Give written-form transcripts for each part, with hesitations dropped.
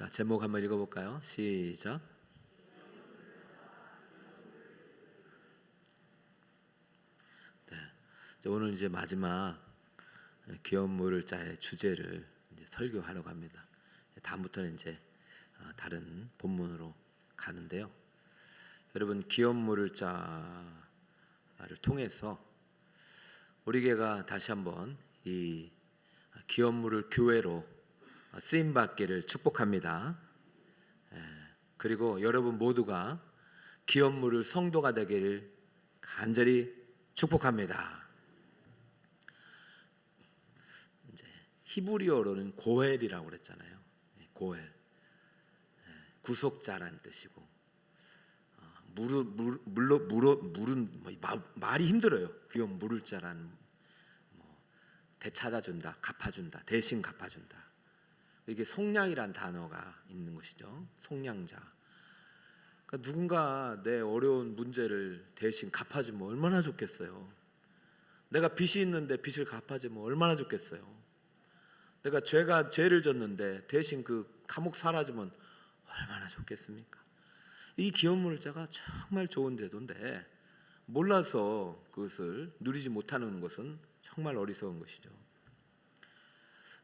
자, 제목 한번 읽어볼까요? 시작. 네, 오늘 이제 마지막 귀여운 물자의 주제를 이제 설교하려고 합니다. 다음부터는 이제 다른 본문으로 가는데요. 여러분, 귀여운 물자를 통해서 우리 교회가 다시 한번 이 귀여운 물을 교회로 쓰임 받기를 축복합니다. 그리고 여러분 모두가 귀여운 물을 성도가 되기를 간절히 축복합니다. 이제 히브리어로는 고헬이라고 그랬잖아요. 고헬, 구속자란 뜻이고, 물은 말이 힘들어요. 귀여운 물을 자란, 되찾아준다, 갚아준다, 대신 갚아준다. 이게 속량이란 단어가 있는 것이죠. 속량자. 그러니까 누군가 내 어려운 문제를 대신 갚아주면 얼마나 좋겠어요. 내가 빚이 있는데 빚을 갚아주면 얼마나 좋겠어요. 내가 죄를 졌는데 대신 그 감옥 살아주면 얼마나 좋겠습니까? 이 귀여운 물자가 정말 좋은 제도인데 몰라서 그것을 누리지 못하는 것은 정말 어리석은 것이죠.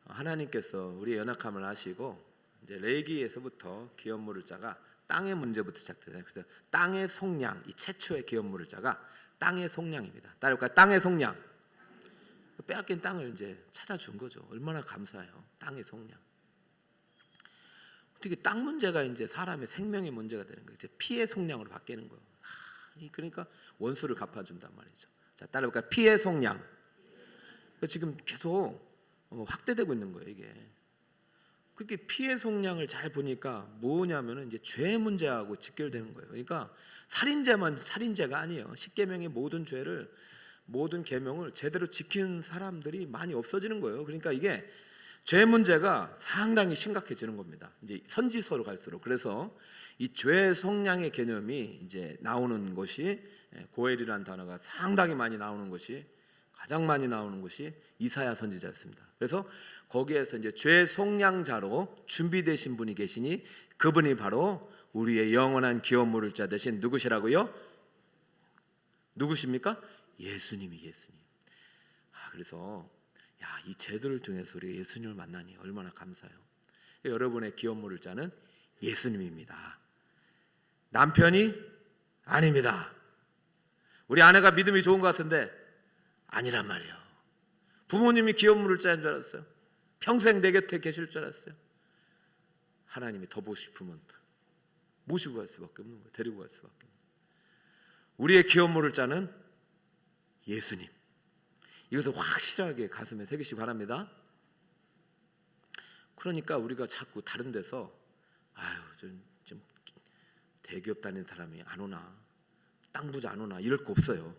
하나님께서 우리의 연약함을 아시고 이제 레위기에서부터 귀여운 물자가 땅의 문제부터 시작되잖아요. 그래서 땅의 속량, 이 최초의 귀여운 물자가 땅의 속량입니다. 따라할까요? 땅의 속량. 빼앗긴 땅을 이제 찾아준 거죠. 얼마나 감사해요. 땅의 속량. 어떻게 땅 문제가 이제 사람의 생명의 문제가 되는 거예요. 이제 피의 속량으로 바뀌는 거예요. 그러니까 원수를 갚아준단 말이죠. 자, 따라볼까요? 피의 속량. 지금 계속 확대되고 있는 거예요, 이게. 그렇게 피해 속량을 잘 보니까 뭐냐면은 이제 죄 문제하고 직결되는 거예요. 그러니까 살인죄만 살인죄가 아니에요. 십계명의 모든 죄를, 모든 계명을 제대로 지키는 사람들이 많이 없어지는 거예요. 그러니까 이게 죄 문제가 상당히 심각해지는 겁니다. 이제 선지서로 갈수록. 그래서 이 죄 속량의 개념이 이제 나오는 것이, 고엘이라는 단어가 상당히 많이 나오는 것이, 가장 많이 나오는 것이 이사야 선지자였습니다. 그래서 거기에서 이제 죄 속량자로 준비되신 분이 계시니 그분이 바로 우리의 영원한 귀여운 물을 자 되신 누구시라고요? 누구십니까? 예수님. 그래서 이 제도를 통해서 우리가 예수님을 만나니 얼마나 감사해요. 여러분의 귀여운 물을 자는 예수님입니다. 남편이 아닙니다. 우리 아내가 믿음이 좋은 것 같은데 아니란 말이에요. 부모님이 귀여운 물을 자인 줄 알았어요. 평생 내 곁에 계실 줄 알았어요. 하나님이 더 보고 싶으면 모시고 갈 수밖에 없는 거예요. 데리고 갈 수밖에 없는 거예요. 우리의 귀여운 물을 자는 예수님. 이것을 확실하게 가슴에 새기시기 바랍니다. 그러니까 우리가 자꾸 다른 데서 좀 대기업 다니는 사람이 안 오나, 땅 부자 안 오나 이럴 거 없어요.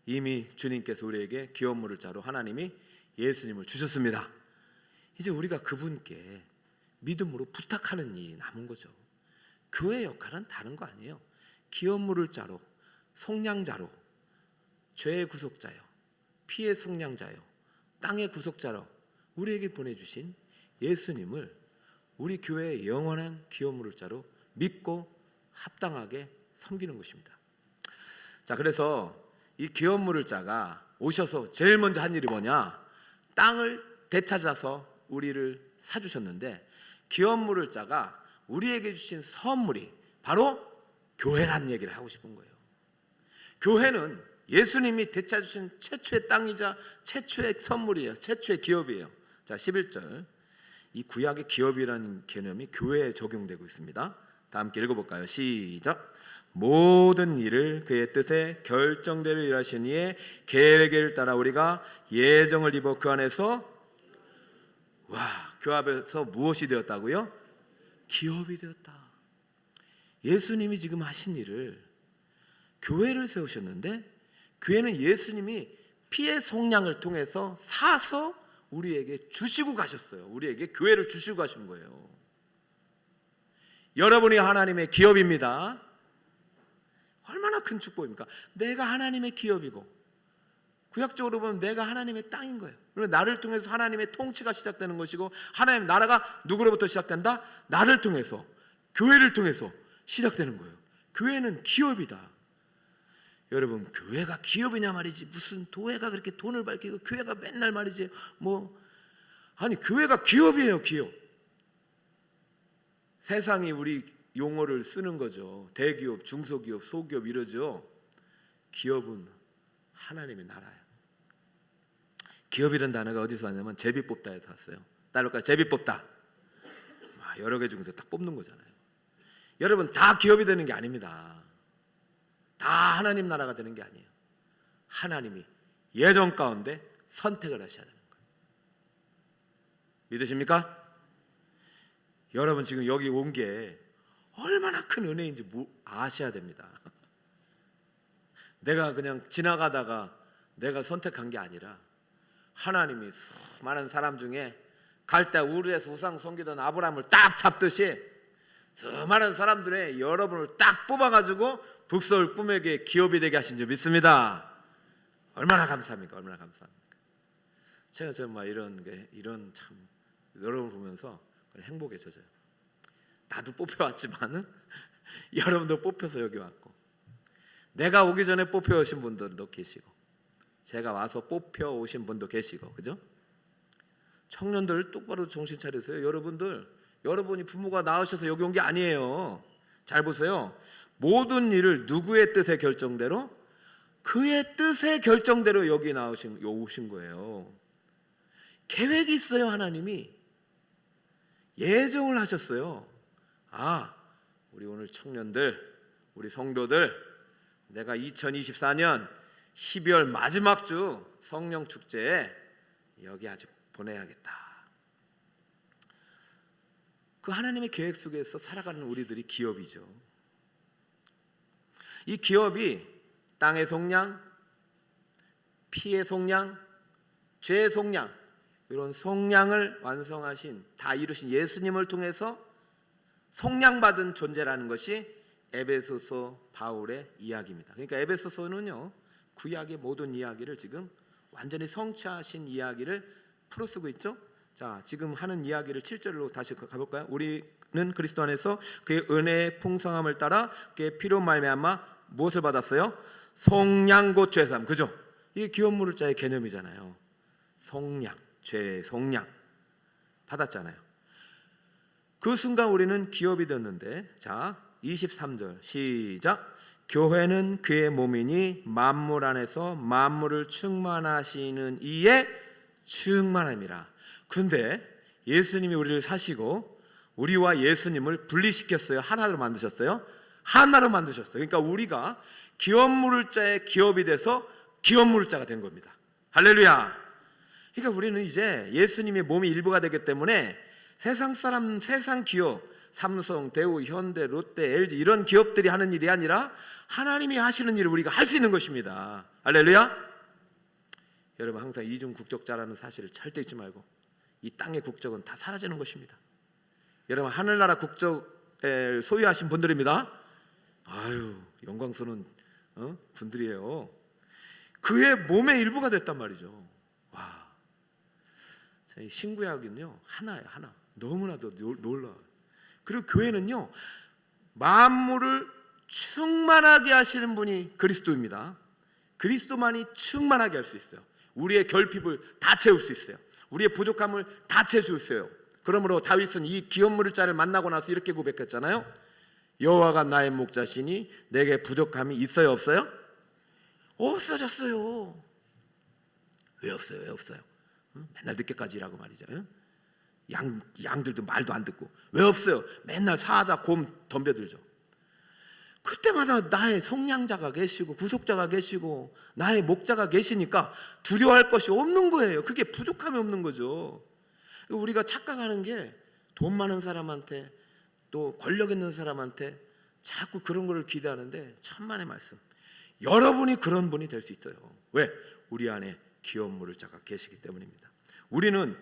이미 주님께서 우리에게 귀여운 물을 자로 하나님이 예수님을 주셨습니다. 이제 우리가 그분께 믿음으로 부탁하는 일이 남은 거죠. 교회의 역할은 다른 거 아니에요. 귀여운 물을 자로, 속량자로, 죄의 구속자요, 피의 속량자요, 땅의 구속자로 우리에게 보내주신 예수님을 우리 교회의 영원한 귀여운 물을 자로 믿고 합당하게 섬기는 것입니다. 자, 그래서 이 귀여운 물을 자가 오셔서 제일 먼저 한 일이 뭐냐? 땅을 되찾아서 우리를 사주셨는데, 귀여운 물을 자가 우리에게 주신 선물이 바로 교회라는 얘기를 하고 싶은 거예요. 교회는 예수님이 되찾으신 최초의 땅이자 최초의 선물이에요. 최초의 기업이에요. 자, 11절. 이 구약의 기업이라는 개념이 교회에 적용되고 있습니다. 다 함께 읽어볼까요? 시작. 모든 일을 그의 뜻에 결정대로 일하시니에 계획을 따라 우리가 예정을 입어 그 안에서 그 앞에서 무엇이 되었다고요? 기업이 되었다. 예수님이 지금 하신 일을, 교회를 세우셨는데 교회는 예수님이 피의 속량을 통해서 사서 우리에게 주시고 가셨어요. 우리에게 교회를 주시고 가신 거예요. 여러분이 하나님의 기업입니다. 얼마나 큰 축복입니까? 내가 하나님의 기업이고 구약적으로 보면 내가 하나님의 땅인 거예요. 그리고 나를 통해서 하나님의 통치가 시작되는 것이고, 하나님 나라가 누구로부터 시작된다? 나를 통해서, 교회를 통해서 시작되는 거예요. 교회는 기업이다. 여러분, 교회가 기업이냐 말이지, 무슨 교회가 그렇게 돈을 밝히고 교회가 맨날 말이지 아니 교회가 기업이에요. 기업. 세상이 우리 용어를 쓰는 거죠. 대기업, 중소기업, 소기업 이러죠. 기업은 하나님의 나라예요. 기업이라는 단어가 어디서 왔냐면 제비 뽑다에서 왔어요. 따라올까요? 제비 뽑다. 여러 개 중에서 딱 뽑는 거잖아요. 여러분, 다 기업이 되는 게 아닙니다. 다 하나님 나라가 되는 게 아니에요. 하나님이 예정 가운데 선택을 하셔야 되는 거예요. 믿으십니까? 여러분, 지금 여기 온 게 얼마나 큰 은혜인지 아셔야 됩니다. 내가 그냥 지나가다가 내가 선택한 게 아니라 하나님이 수많은 사람 중에 갈대 우르에서 우상 섬기던 아브라함을 딱 잡듯이 수많은 사람들의 여러분을 딱 뽑아가지고 북서울 꿈에게 기업이 되게 하신 줄 믿습니다. 얼마나 감사합니까? 얼마나 감사합니까? 제가 정말 이런 참 여러분을 보면서 행복에 젖어요. 나도 뽑혀왔지만은 여러분도 뽑혀서 여기 왔고, 내가 오기 전에 뽑혀오신 분들도 계시고, 제가 와서 뽑혀오신 분도 계시고, 그죠? 청년들 똑바로 정신 차리세요. 여러분이 부모가 낳으셔서 여기 온 게 아니에요. 잘 보세요. 모든 일을 누구의 뜻의 결정대로? 그의 뜻의 결정대로 여기 오신 거예요. 계획이 있어요. 하나님이 예정을 하셨어요. 우리 오늘 청년들, 우리 성도들, 내가 2024년 12월 마지막 주 성령 축제에 여기 아주 보내야겠다. 그 하나님의 계획 속에서 살아가는 우리들이 기업이죠. 이 기업이 땅의 속량, 피의 속량, 죄의 속량, 이런 속량을 완성하신, 다 이루신 예수님을 통해서 속량받은 존재라는 것이 에베소서 바울의 이야기입니다. 그러니까 에베소서는요, 구약의 모든 이야기를 지금 완전히 성취하신 이야기를 풀어쓰고 있죠. 자, 지금 하는 이야기를 7절로 다시 가볼까요? 우리는 그리스도 안에서 그의 은혜의 풍성함을 따라 그의 피로 말미암아 무엇을 받았어요? 속량 곧 죄사함. 그죠? 이게 기업물을 자의 개념이잖아요. 속량, 죄의 속량 받았잖아요. 그 순간 우리는 기업이 됐는데, 자 23절 시작. 교회는 그의 몸이니 만물 안에서 만물을 충만하시는 이의 충만함이라. 근데 예수님이 우리를 사시고 우리와 예수님을 분리시켰어요. 하나로 만드셨어요. 하나로 만드셨어요. 그러니까 우리가 기업물을 자의 기업이 돼서 기업물을 자가 된 겁니다. 할렐루야. 그러니까 우리는 이제 예수님의 몸이 일부가 되기 때문에 세상 사람, 세상 기업, 삼성, 대우, 현대, 롯데, LG 이런 기업들이 하는 일이 아니라 하나님이 하시는 일을 우리가 할 수 있는 것입니다. 할렐루야. 여러분, 항상 이중 국적자라는 사실을 절대 잊지 말고, 이 땅의 국적은 다 사라지는 것입니다. 여러분, 하늘나라 국적을 소유하신 분들입니다. 영광스러운 분들이에요. 그의 몸의 일부가 됐단 말이죠. 와, 신구약은요 하나예요. 하나. 너무나도 놀라워요. 그리고 교회는요, 만물을 충만하게 하시는 분이 그리스도입니다. 그리스도만이 충만하게 할 수 있어요. 우리의 결핍을 다 채울 수 있어요. 우리의 부족함을 다 채울 수 있어요. 그러므로 다윗은 이 기업물을 자를 만나고 나서 이렇게 고백했잖아요. 여호와가 나의 목자시니 내게 부족함이 있어요, 없어요? 없어졌어요. 왜 없어요? 왜 없어요? 맨날 늦게까지 일하고 말이죠. 양들도 말도 안 듣고. 왜 없어요? 맨날 사자, 곰 덤벼들죠. 그때마다 나의 속량자가 계시고 구속자가 계시고 나의 목자가 계시니까 두려워할 것이 없는 거예요. 그게 부족함이 없는 거죠. 우리가 착각하는 게 돈 많은 사람한테 또 권력 있는 사람한테 자꾸 그런 거를 기대하는데, 천만의 말씀, 여러분이 그런 분이 될 수 있어요. 왜? 우리 안에 기업물을 자가 계시기 때문입니다. 우리는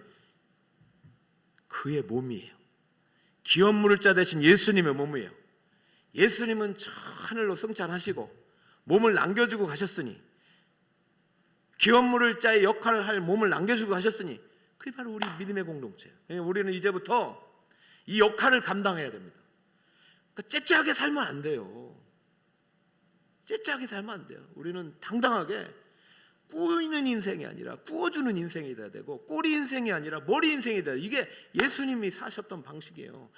그의 몸이에요. 기업물을 자 대신 예수님의 몸이에요. 예수님은 저 하늘로 승천하시고 몸을 남겨주고 가셨으니 기업물을 자의 역할을 할 몸을 남겨주고 하셨으니 그게 바로 우리 믿음의 공동체예요. 우리는 이제부터 이 역할을 감당해야 됩니다. 그러니까 째째하게 살면 안 돼요. 째째하게 살면 안 돼요. 우리는 당당하게 꾸이는 인생이 아니라 꾸어주는 인생이 돼야 되고, 꼬리 인생이 아니라 머리 인생이 돼야 돼요. 이게 예수님이 사셨던 방식이에요.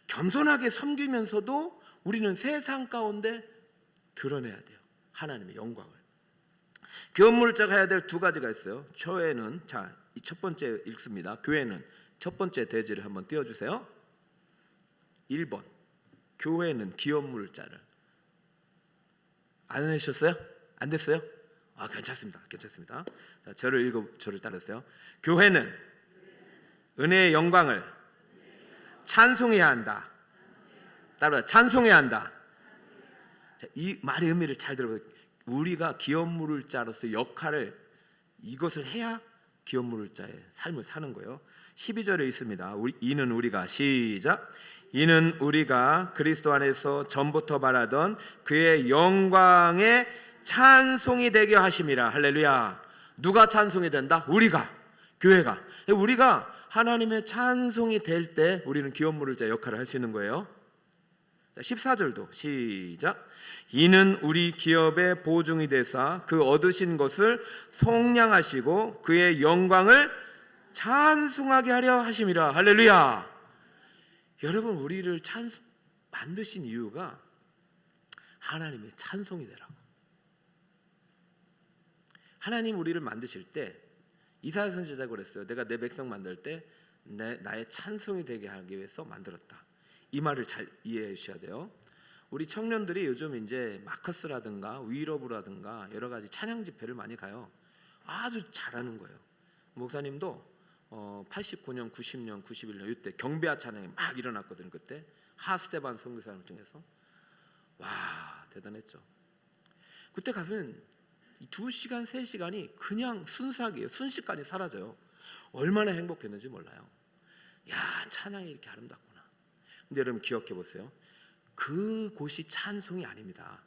겸손하게 섬기면서도 우리는 세상 가운데 드러내야 돼요. 하나님의 영광을. 기업물자가 해야 될 두 가지가 있어요. 교회는, 자, 이 첫 번째 읽습니다. 교회는 첫 번째 대지를 한번 띄워주세요. 1번, 교회는 기업물자를 안 하셨어요? 안 됐어요? 아, 괜찮습니다. 괜찮습니다. 자, 저를 따르세요. 교회는 은혜의 영광을 찬송해야 한다. 따라 찬송해야 한다. 자, 이 말의 의미를 잘 들어보세요. 우리가 기업물을 자로서 역할을 이것을 해야 기업물을 자의 삶을 사는 거예요. 12절에 있습니다. 이는 우리가 시작. 이는 우리가 그리스도 안에서 전부터 바라던 그의 영광의 찬송이 되게 하심이라. 할렐루야. 누가 찬송이 된다? 우리가, 교회가. 우리가 하나님의 찬송이 될 때 우리는 기업물을 자 역할을 할 수 있는 거예요. 14절도 시작. 이는 우리 기업의 보증이 되사 그 얻으신 것을 속량하시고 그의 영광을 찬송하게 하려 하심이라. 할렐루야. 여러분, 우리를 만드신 이유가 하나님의 찬송이 되라고. 하나님 우리를 만드실 때 이사야 선지자가 그랬어요. 내가 내 백성 만들 때 나의 찬송이 되게 하기 위해서 만들었다. 이 말을 잘 이해해 주셔야 돼요. 우리 청년들이 요즘 이제 마커스라든가 위러브라든가 여러 가지 찬양 집회를 많이 가요. 아주 잘하는 거예요. 목사님도 89년, 90년, 91년 이때 경배와 찬양이 막 일어났거든요. 그때 하스테반 선교사를 통해서. 와, 대단했죠. 그때 가면 2시간, 3시간이 그냥 순삭이에요. 순식간에 사라져요. 얼마나 행복했는지 몰라요. 야, 찬양이 이렇게 아름답구나. 근데 여러분 기억해 보세요. 그곳이 찬송이 아닙니다.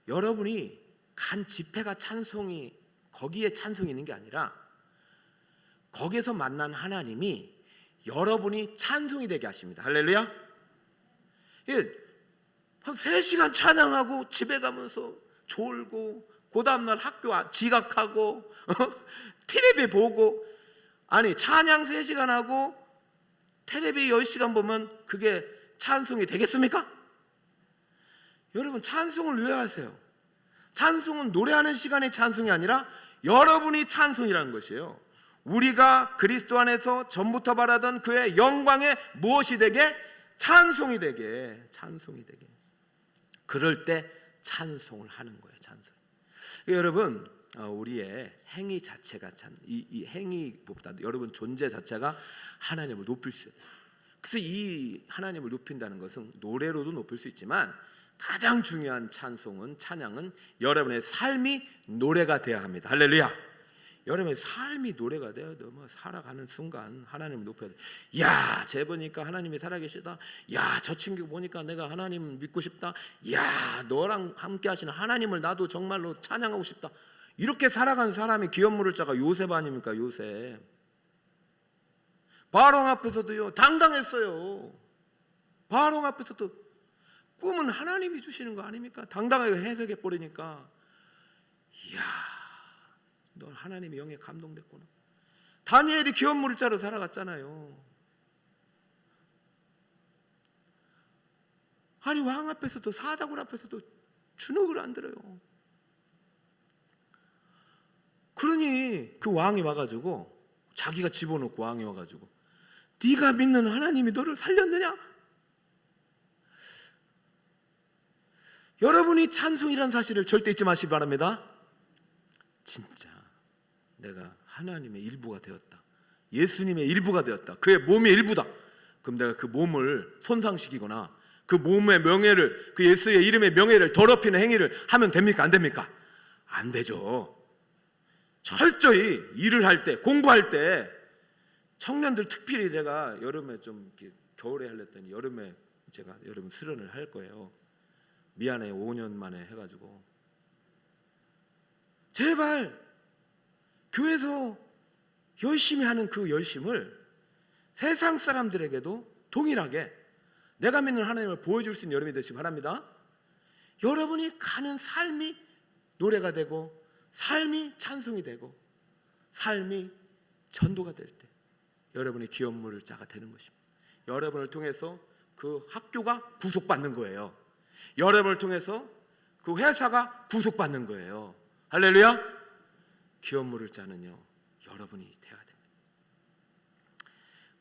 여러분이 간 집회가 찬송이, 거기에 찬송이 있는 게 아니라 거기에서 만난 하나님이 여러분이 찬송이 되게 하십니다. 할렐루야. 한 3시간 찬양하고 집에 가면서 졸고 그 다음날 학교 지각하고 텔레비 보고, 아니 찬양 3시간 하고 텔레비 10시간 보면 그게 찬송이 되겠습니까? 여러분, 찬송을 왜 하세요? 찬송은 노래하는 시간의 찬송이 아니라 여러분이 찬송이라는 것이에요. 우리가 그리스도 안에서 전부터 바라던 그의 영광에 무엇이 되게? 찬송이 되게. 찬송이 되게. 그럴 때 찬송을 하는 거예요. 찬송. 여러분, 우리의 행위 자체가 이 행위보다 여러분 존재 자체가 하나님을 높일 수 있어요. 그래서 이 하나님을 높인다는 것은 노래로도 높일 수 있지만 가장 중요한 찬양은 여러분의 삶이 노래가 되어야 합니다. 할렐루야. 여러분의 삶이 노래가 돼야 돼요. 살아가는 순간 하나님을 높여야 돼요. 야, 쟤 보니까 하나님이 살아계시다. 야, 저 친구 보니까 내가 하나님 믿고 싶다. 야, 너랑 함께 하시는 하나님을 나도 정말로 찬양하고 싶다. 이렇게 살아간 사람이 기업물을 자가 요셉 아닙니까? 요셉. 바로 앞에서도요 당당했어요. 바로 앞에서도 꿈은 하나님이 주시는 거 아닙니까? 당당하게 해석해 버리니까, 이야, 너 하나님의 영에 감동됐구나. 다니엘이 기업물을 자로 살아갔잖아요. 아니, 왕 앞에서도 사다굴 앞에서도 주눅을 안 들어요. 그러니 그 왕이 와가지고, 자기가 집어넣고 왕이 와가지고, 네가 믿는 하나님이 너를 살렸느냐? 여러분이 찬송이라는 사실을 절대 잊지 마시기 바랍니다. 진짜 내가 하나님의 일부가 되었다. 예수님의 일부가 되었다. 그의 몸의 일부다. 그럼 내가 그 몸을 손상시키거나 그 몸의 명예를, 그 예수의 이름의 명예를 더럽히는 행위를 하면 됩니까? 안 됩니까? 안 되죠. 철저히 일을 할 때, 공부할 때, 청년들 특별히 제가 여름에 좀 겨울에 하려더니 여름에 제가 여름 수련을 할 거예요. 미안해, 5년 만에 해가지고 제발 교회에서 열심히 하는 그 열심을 세상 사람들에게도 동일하게 내가 믿는 하나님을 보여줄 수 있는 여러분이 되시기 바랍니다. 여러분이 가는 삶이 노래가 되고, 삶이 찬송이 되고, 삶이 전도가 될 때 여러분이 기업 물을 자가 되는 것입니다. 여러분을 통해서 그 학교가 구속받는 거예요. 여러분을 통해서 그 회사가 구속받는 거예요. 할렐루야. 기업 물을 자는요, 여러분이 돼야 됩니다.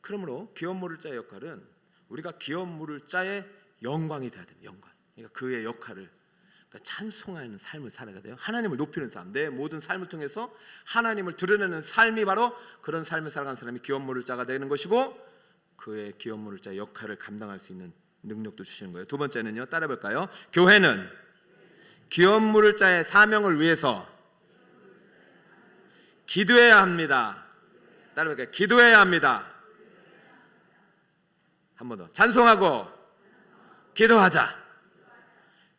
그러므로 기업 물을 자의 역할은 우리가 기업 물을 자의 영광이 돼야 됩니다. 영광. 그러니까 그의 역할을, 그러니까 찬송하는 삶을 살아야 돼요. 하나님을 높이는 삶, 내 모든 삶을 통해서 하나님을 드러내는 삶이 바로 그런 삶을 살아가는 사람이 기업 물을 자가 되는 것이고, 그의 기업 물을 자의 역할을 감당할 수 있는 능력도 주시는 거예요. 두 번째는요, 따라해볼까요? 교회는 기업 물을 자의 사명을 위해서 기도해야 합니다. 따라해볼까요? 기도해야 합니다. 한 번 더. 찬송하고 기도하자.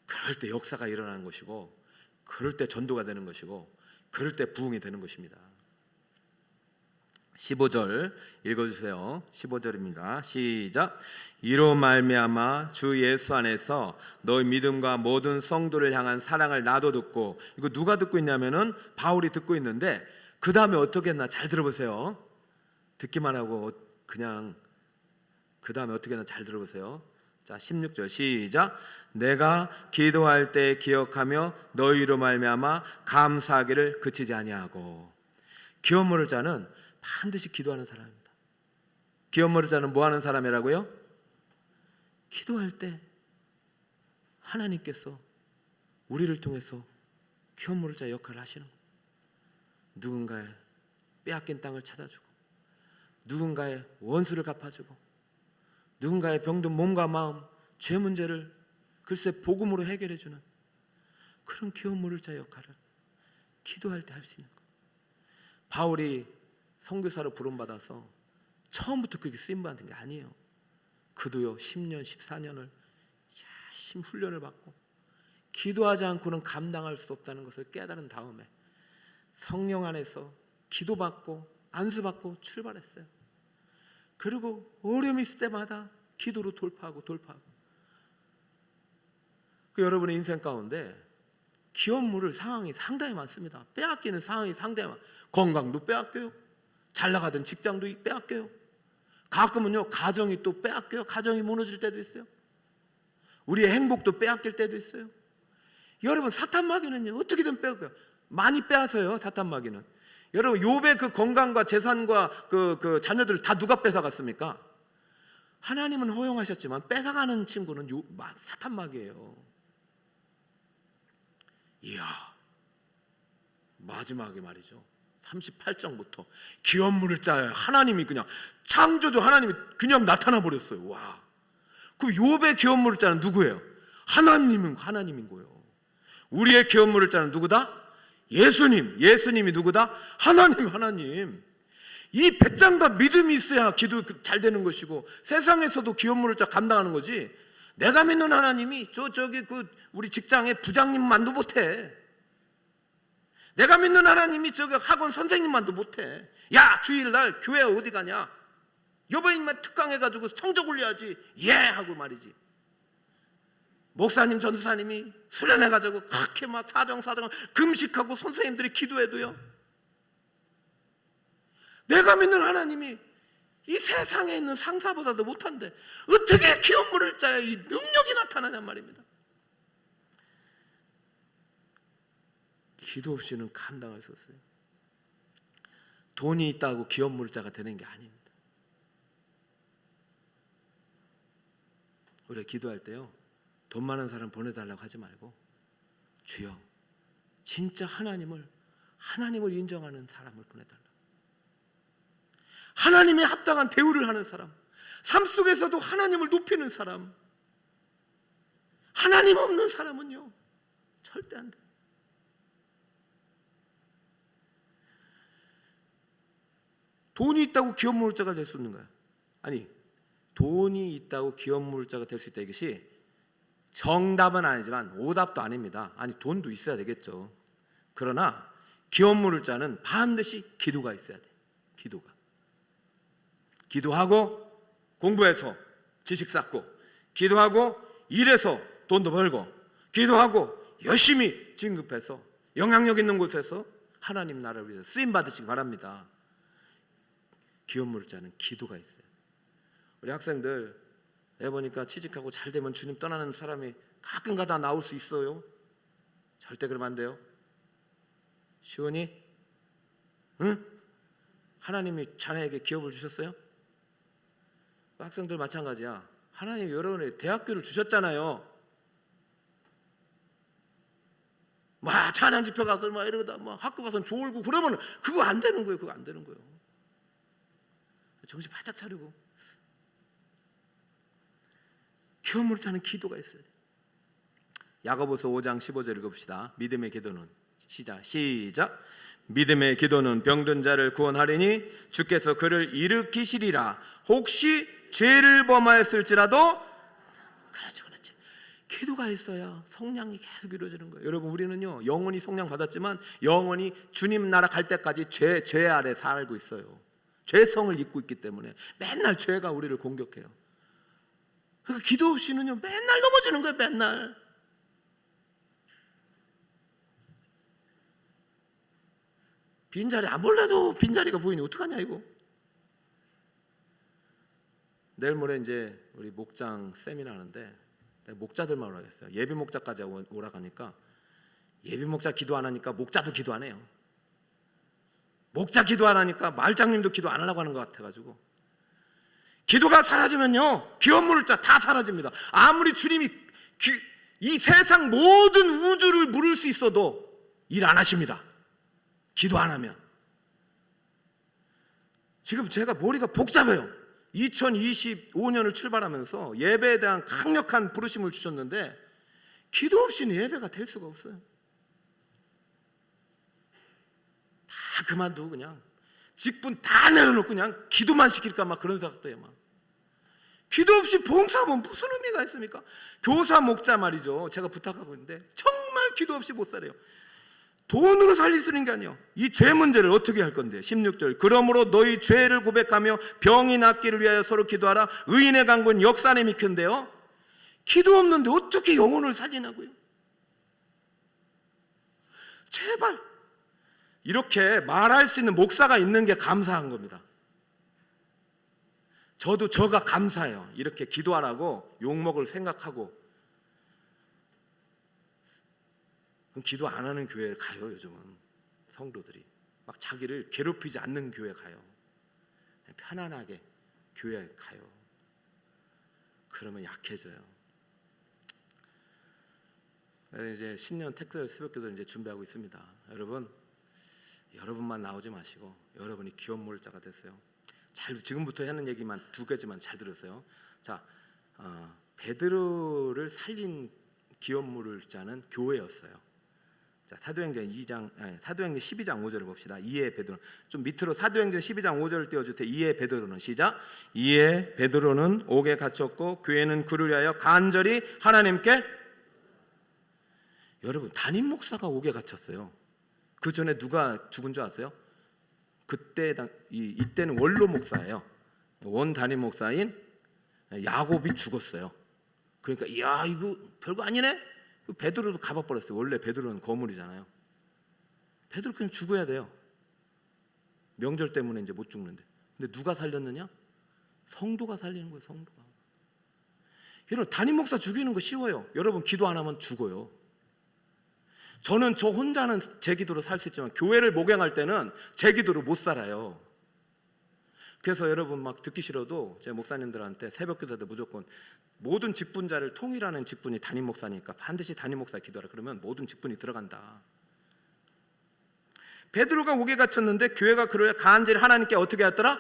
그럴 때 역사가 일어나는 것이고, 그럴 때 전도가 되는 것이고, 그럴 때 부흥이 되는 것입니다. 15절 읽어주세요. 15절입니다. 시작. 이로 말미암아 주 예수 안에서 너희 믿음과 모든 성도를 향한 사랑을 나도 듣고, 이거 누가 듣고 있냐면은 바울이 듣고 있는데, 그 다음에 어떻게 했나 잘 들어보세요. 듣기만 하고 그냥 그 다음에 어떻게 했나 잘 들어보세요. 자, 16절 시작. 내가 기도할 때 기억하며 너희로 말미암아 감사하기를 그치지 아니하고. 기업 물을 자는 반드시 기도하는 사람입니다. 기업 물을 자는 뭐 하는 사람이라고요? 기도할 때 하나님께서 우리를 통해서 기업 물을 자 역할을 하시는 거예요. 누군가의 빼앗긴 땅을 찾아주고, 누군가의 원수를 갚아주고, 누군가의 병든 몸과 마음, 죄 문제를 글쎄 복음으로 해결해주는 그런 기업 물을 자 역할을 기도할 때 할 수 있는 거예요. 바울이 선교사로 부름받아서 처음부터 그렇게 쓰임받은 게 아니에요. 그도요 10년 14년을 열심히 훈련을 받고 기도하지 않고는 감당할 수 없다는 것을 깨달은 다음에 성령 안에서 기도받고 안수받고 출발했어요. 그리고 어려움이 있을 때마다 기도로 돌파하고 그 여러분의 인생 가운데 기업 물을 상황이 상당히 많습니다. 빼앗기는 상황이 상당히 많아요. 건강도 빼앗겨요. 잘 나가던 직장도 빼앗겨요. 가끔은요 가정이 또 빼앗겨요. 가정이 무너질 때도 있어요. 우리의 행복도 빼앗길 때도 있어요. 여러분, 사탄 마귀는요 어떻게든 빼앗겨요. 많이 빼앗아요. 사탄 마귀는. 여러분, 욥의 그 건강과 재산과 그 자녀들을 다 누가 뺏어갔습니까? 하나님은 허용하셨지만 뺏어가는 친구는 사탄 마귀예요. 이야, 마지막에 말이죠. 38장부터 기업 물을 짜야 하나님이 그냥 창조주 하나님이 그냥 나타나 버렸어요. 와, 그 욥의 기업 물을 짜는 누구예요? 하나님인 거예요. 우리의 기업 물을 짜는 누구다? 예수님이 누구다? 하나님. 이 배짱과 믿음이 있어야 기도 잘 되는 것이고, 세상에서도 기업 물을 짜 감당하는 거지. 내가 믿는 하나님이 저기 우리 직장의 부장님만도 못해. 내가 믿는 하나님이 저기 학원 선생님만도 못해. 야, 주일날 교회 어디 가냐? 여보님만 특강해가지고 성적 올려야지. 예 하고 말이지. 목사님 전도사님이 수련해가지고 그렇게 막 사정을 금식하고 선생님들이 기도해도요, 내가 믿는 하나님이 이 세상에 있는 상사보다도 못한데 어떻게 기업 물을 짜야 이 능력이 나타나냔 말입니다. 기도 없이는 감당할 수 없어요. 돈이 있다고 기업 물을 자가 되는 게 아닙니다. 우리가 기도할 때요, 돈 많은 사람 보내달라고 하지 말고, 주여 진짜 하나님을 인정하는 사람을 보내달라. 하나님의 합당한 대우를 하는 사람, 삶 속에서도 하나님을 높이는 사람. 하나님 없는 사람은요 절대 안 돼. 돈이 있다고 기업 물을 자가 될 수 있는 거야. 아니, 돈이 있다고 기업 물을 자가 될 수 있다, 이것이 정답은 아니지만 오답도 아닙니다. 아니, 돈도 있어야 되겠죠. 그러나 기업 물을 자는 반드시 기도가 있어야 돼. 기도하고 공부해서 지식 쌓고, 기도하고 일해서 돈도 벌고, 기도하고 열심히 진급해서 영향력 있는 곳에서 하나님 나라를 위해서 쓰임 받으시기 바랍니다. 기업 물을 자는 기도가 있어요. 우리 학생들 해보니까 취직하고 잘 되면 주님 떠나는 사람이 가끔가다 나올 수 있어요. 절대 그러면 안 돼요. 시원이? 응? 하나님이 자네에게 기업을 주셨어요? 학생들 마찬가지야. 하나님이 여러분에게 대학교를 주셨잖아요. 막 찬양 집회 가서 막 이러다 막 학교 가서 졸고 그러면 그거 안 되는 거예요. 그거 안 되는 거예요. 정신 바짝 차리고 기업물을 차는 기도가 있어야 돼. 야고보서 5장 15절 읽어봅시다. 믿음의 기도는 시작. 믿음의 기도는 병든 자를 구원하리니 주께서 그를 일으키시리라. 혹시 죄를 범하였을지라도. 그렇지. 기도가 있어야 성량이 계속 이루어지는 거예요. 여러분, 우리는요 영원히 성량 받았지만 영원히 주님 나라 갈 때까지 죄 아래 살고 있어요. 죄성을 입고 있기 때문에 맨날 죄가 우리를 공격해요. 그러니까 기도 없이는요 맨날 넘어지는 거예요. 맨날. 빈자리 안 볼래도 빈자리가 보이니 어떡하냐 이거. 내일 모레 이제 우리 목장 세미나 하는데 목자들만 오라겠어요. 예비 목자까지 오라 가니까 예비 목자 기도 안 하니까 목자도 기도 안 해요. 목자 기도 안 하니까 말장님도 기도 안 하려고 하는 것 같아가지고. 기도가 사라지면요 기업 물을 자 다 사라집니다. 아무리 주님이 이 세상 모든 우주를 물을 수 있어도 일 안 하십니다. 기도 안 하면. 지금 제가 머리가 복잡해요. 2025년을 출발하면서 예배에 대한 강력한 부르심을 주셨는데 기도 없이는 예배가 될 수가 없어요. 다 그만두고 그냥 직분 다 내려놓고 그냥 기도만 시킬까 막 그런 생각도 해요. 막. 기도 없이 봉사하면 무슨 의미가 있습니까? 교사 목자 말이죠. 제가 부탁하고 있는데 정말 기도 없이 못 살아요. 돈으로 살릴 수 있는 게 아니에요. 이 죄 문제를 어떻게 할 건데? 16절. 그러므로 너희 죄를 고백하며 병이 낫기를 위하여 서로 기도하라. 의인의 강구는 역산에 미큰데요. 기도 없는데 어떻게 영혼을 살리냐고요? 제발 이렇게 말할 수 있는 목사가 있는 게 감사한 겁니다. 저가 감사해요. 이렇게 기도하라고 욕먹을 생각하고. 기도 안 하는 교회에 가요. 요즘은 성도들이 막 자기를 괴롭히지 않는 교회 가요. 편안하게 교회에 가요. 그러면 약해져요. 그래서 이제 신년 특별 새벽기도를 이제 준비하고 있습니다. 여러분만 나오지 마시고 여러분이 기업 모을 자가 됐어요. 지금부터 하는 얘기만 두 가지만 잘 들으세요. 자, 베드로를 살린 기업 모을 자는 교회였어요. 자, 사도행전 12장 5절을 봅시다. 이에 베드로, 좀 밑으로 사도행전 12장 5절을 띄워주세요. 이에 베드로는 시작. 이에 베드로는 옥에 갇혔고 교회는 그를 위하여 간절히 하나님께. 여러분, 담임 목사가 옥에 갇혔어요. 그 전에 누가 죽은 줄 아세요? 이때는 원로 목사예요. 원 담임 목사인 야곱이 죽었어요. 그러니까 이야 이거 별거 아니네. 베드로도 가봐버렸어요. 원래 베드로는 거물이잖아요. 베드로 그냥 죽어야 돼요. 명절 때문에 이제 못 죽는데. 근데 누가 살렸느냐? 성도가 살리는 거예요. 성도가. 여러분, 담임 목사 죽이는 거 쉬워요. 여러분, 기도 안 하면 죽어요. 저는 저 혼자는 제 기도로 살 수 있지만 교회를 목양할 때는 제 기도로 못 살아요. 그래서 여러분 막 듣기 싫어도 제 목사님들한테 새벽 기도 때 무조건 모든 직분자를 통일하는 직분이 담임 목사니까 반드시 담임 목사 기도하라. 그러면 모든 직분이 들어간다. 베드로가 옥에 갇혔는데 교회가 그를 간절히 하나님께 어떻게 했더라?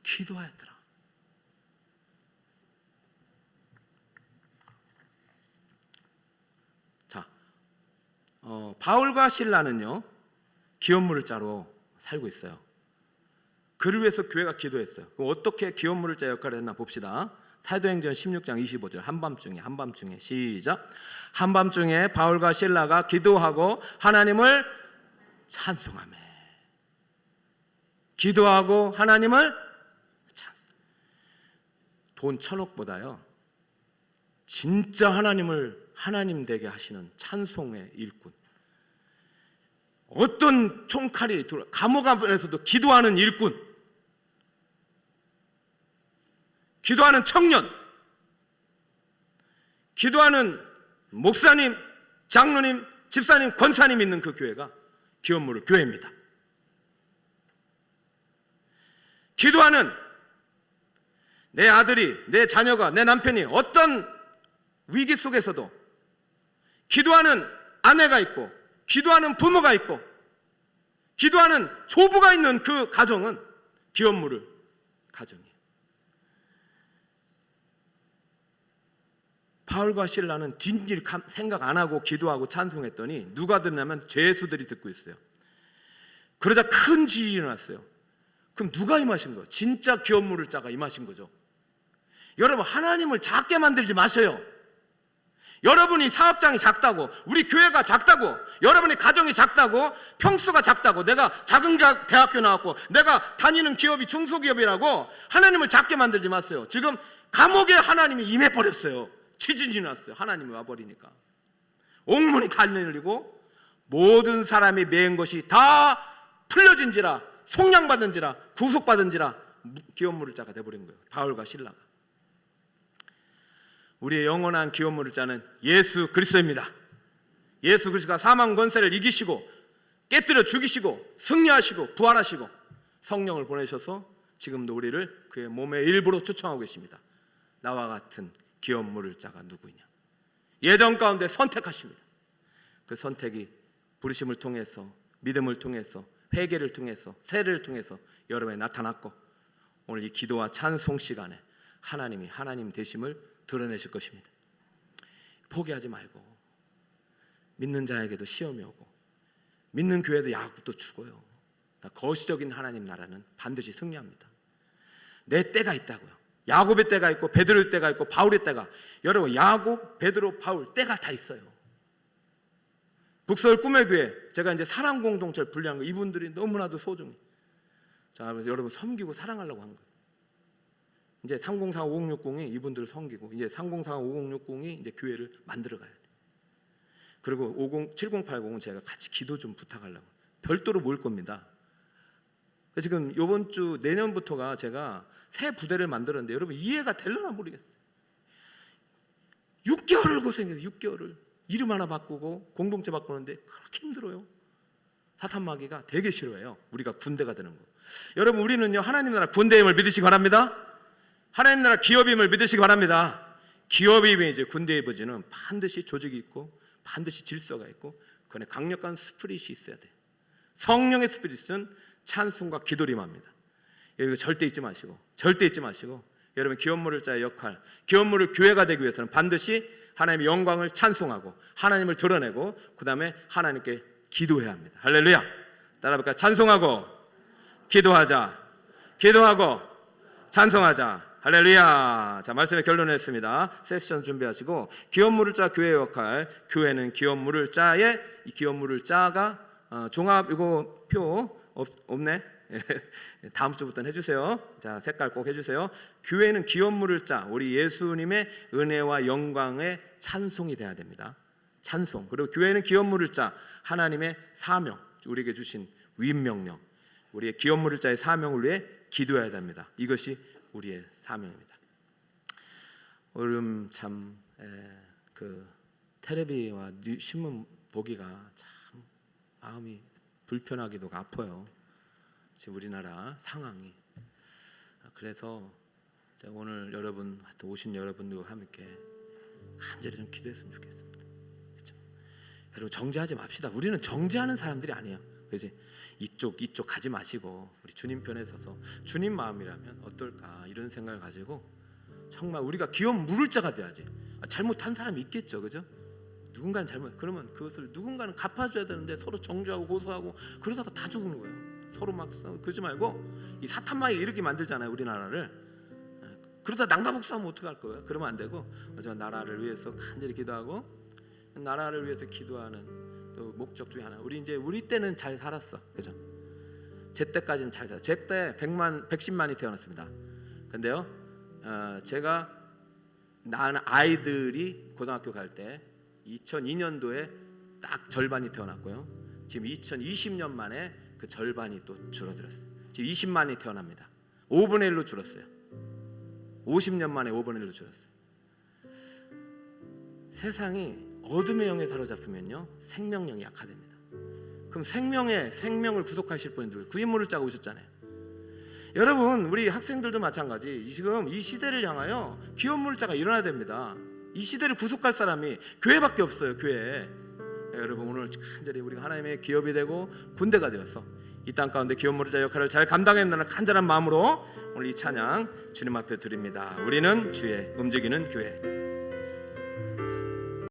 기도하였더라. 자, 바울과 실라는요 기업 물을 자로 살고 있어요. 그를 위해서 교회가 기도했어요. 그럼 어떻게 기업 물을 자 역할을 했나 봅시다. 사도행전 16장 25절. 한밤중에 시작. 한밤중에 바울과 실라가 기도하고 하나님을 찬송하며 기도하고 하나님을 돈 1,000억보다요 진짜 하나님을 하나님 되게 하시는 찬송의 일꾼, 어떤 총칼이 들어 감옥 안에서도 기도하는 일꾼, 기도하는 청년, 기도하는 목사님, 장로님, 집사님, 권사님 있는 그 교회가 기업물을 교회입니다. 기도하는 내 아들이, 내 자녀가, 내 남편이 어떤 위기 속에서도 기도하는 아내가 있고, 기도하는 부모가 있고, 기도하는 조부가 있는 그 가정은 기업물을 가정이에요. 바울과 실라는 뒷일 생각 안 하고 기도하고 찬송했더니 누가 듣냐면 죄수들이 듣고 있어요. 그러자 큰 지진이 일어났어요. 그럼 누가 임하신 거예요? 진짜 기업물을 짜가 임하신 거죠. 여러분, 하나님을 작게 만들지 마세요. 여러분이 사업장이 작다고, 우리 교회가 작다고, 여러분의 가정이 작다고, 평수가 작다고, 내가 작은 대학교 나왔고 내가 다니는 기업이 중소기업이라고 하나님을 작게 만들지 마세요. 지금 감옥에 하나님이 임해버렸어요. 지진이 났어요. 하나님이 와버리니까 옥문이 갈려리고 모든 사람이 매은 것이 다 풀려진지라, 속량받은지라, 구속받은지라 기업물을 짜가 돼버린 거예요. 바울과 실라가. 우리의 영원한 기업물을 짜는 예수 그리스도입니다. 예수 그리스도가 사망 권세를 이기시고 깨뜨려 죽이시고 승리하시고 부활하시고 성령을 보내셔서 지금도 우리를 그의 몸의 일부로 초청하고 계십니다. 나와 같은 기업물을 짜가 누구이냐? 예정 가운데 선택하십니다. 그 선택이 부르심을 통해서, 믿음을 통해서, 회개를 통해서, 세례를 통해서 여러분에 나타났고, 오늘 이 기도와 찬송 시간에 하나님이 하나님 되심을 드러내실 것입니다. 포기하지 말고, 믿는 자에게도 시험이 오고 믿는 교회도 야곱도 죽어요. 거시적인 하나님 나라는 반드시 승리합니다. 내 때가 있다고요. 야곱의 때가 있고 베드로의 때가 있고 바울의 때가, 여러분 야곱, 베드로, 바울 때가 다 있어요. 북서울 꿈의 교회, 제가 이제 사랑 공동체를 분리한 거, 이분들이 너무나도 소중히, 자, 여러분 섬기고 사랑하려고 한 거예요. 이제 3045-5060이 이분들을 섬기고, 이제 3045-5060이 이제 교회를 만들어 가야 돼. 그리고 7080은 제가 같이 기도 좀 부탁하려고 별도로 모일 겁니다. 지금 이번 주 내년부터가 제가 새 부대를 만들었는데 여러분 이해가 될려나 모르겠어요. 6개월을 고생해서 6개월을 이름 하나 바꾸고 공동체 바꾸는데 그렇게 힘들어요. 사탄마귀가 되게 싫어해요. 우리가 군대가 되는 거. 여러분, 우리는요 하나님 나라 군대임을 믿으시기 바랍니다. 하나님 나라 기업임을 믿으시기 바랍니다. 기업임이 이제 군대의 버지는 반드시 조직이 있고 반드시 질서가 있고 그 안에 강력한 스피릿이 있어야 돼요. 성령의 스피릿은 찬송과 기도를 임합니다. 이거 절대 잊지 마시고, 절대 잊지 마시고, 여러분 기업물을 짜의 역할, 기업물을 교회가 되기 위해서는 반드시 하나님의 영광을 찬송하고 하나님을 드러내고 그 다음에 하나님께 기도해야 합니다. 할렐루야. 따라볼까요? 찬송하고 기도하자, 기도하고 찬송하자. 할렐루야. 자, 말씀의 결론했습니다. 세션 준비하시고, 기업물을 짜 교회의 역할, 교회는 기업물을 짜의, 이 기업물을 짜가 종합, 이거 표 없네. 다음 주부터는 해주세요. 자, 색깔 꼭 해주세요. 교회는 기업물을 짜, 우리 예수님의 은혜와 영광의 찬송이 돼야 됩니다. 찬송. 그리고 교회는 기업물을 짜, 하나님의 사명, 우리에게 주신 위임명령, 우리의 기업물을 짜의 사명을 위해 기도해야 됩니다. 이것이 우리의 사명입니다. 오늘 참 그 텔레비와 신문 보기가 참 마음이 불편하기도 아파요. 지금 우리나라 상황이. 그래서 제가 오늘 여러분, 오신 여러분들과 함께 간절히 좀 기도했으면 좋겠습니다. 그렇죠? 여러분, 정죄하지 맙시다. 우리는 정죄하는 사람들이 아니에요. 그렇지? 이쪽 가지 마시고 우리 주님 편에 서서 주님 마음이라면 어떨까 이런 생각을 가지고 정말 우리가 기업 물을 자가 돼야지. 잘못한 사람이 있겠죠, 그죠? 누군가는 잘못, 그러면 그것을 누군가는 갚아줘야 되는데 서로 정죄하고 고소하고 그러다가 다 죽는 거예요. 서로 막 싸우고. 그러지 말고, 이 사탄마귀가 이렇게 만들잖아요, 우리나라를. 그러다 난가복 싸우면 어떡할 거예요? 그러면 안 되고, 하지만 나라를 위해서 간절히 기도하고, 나라를 위해서 기도하는 또 목적 중에 하나. 우리 때는 잘 살았어, 그죠? 제 때까지는 잘 살았어. 제 때 110만이 태어났습니다. 근데요, 제가 낳은 아이들이 고등학교 갈 때 2002년도에 딱 절반이 태어났고요. 지금 2020년 만에 그 절반이 또 줄어들었어요. 지금 20만이 태어납니다. 5분의 1로 줄었어요. 50년 만에 5분의 1로 줄었어요. 세상이 어둠의 영에 사로잡히면요, 생명력이 약화됩니다. 그럼 생명을 구속하실 분들 구인물을 짜고 오셨잖아요. 여러분, 우리 학생들도 마찬가지. 지금 이 시대를 향하여 기업물자가 일어나야 됩니다. 이 시대를 구속할 사람이 교회밖에 없어요. 교회. 여러분, 오늘 간절히 우리가 하나님의 기업이 되고 군대가 되어서 이 땅 가운데 기업물자 역할을 잘 감당해내는 간절한 마음으로 오늘 이 찬양 주님 앞에 드립니다. 우리는 주의 움직이는 교회.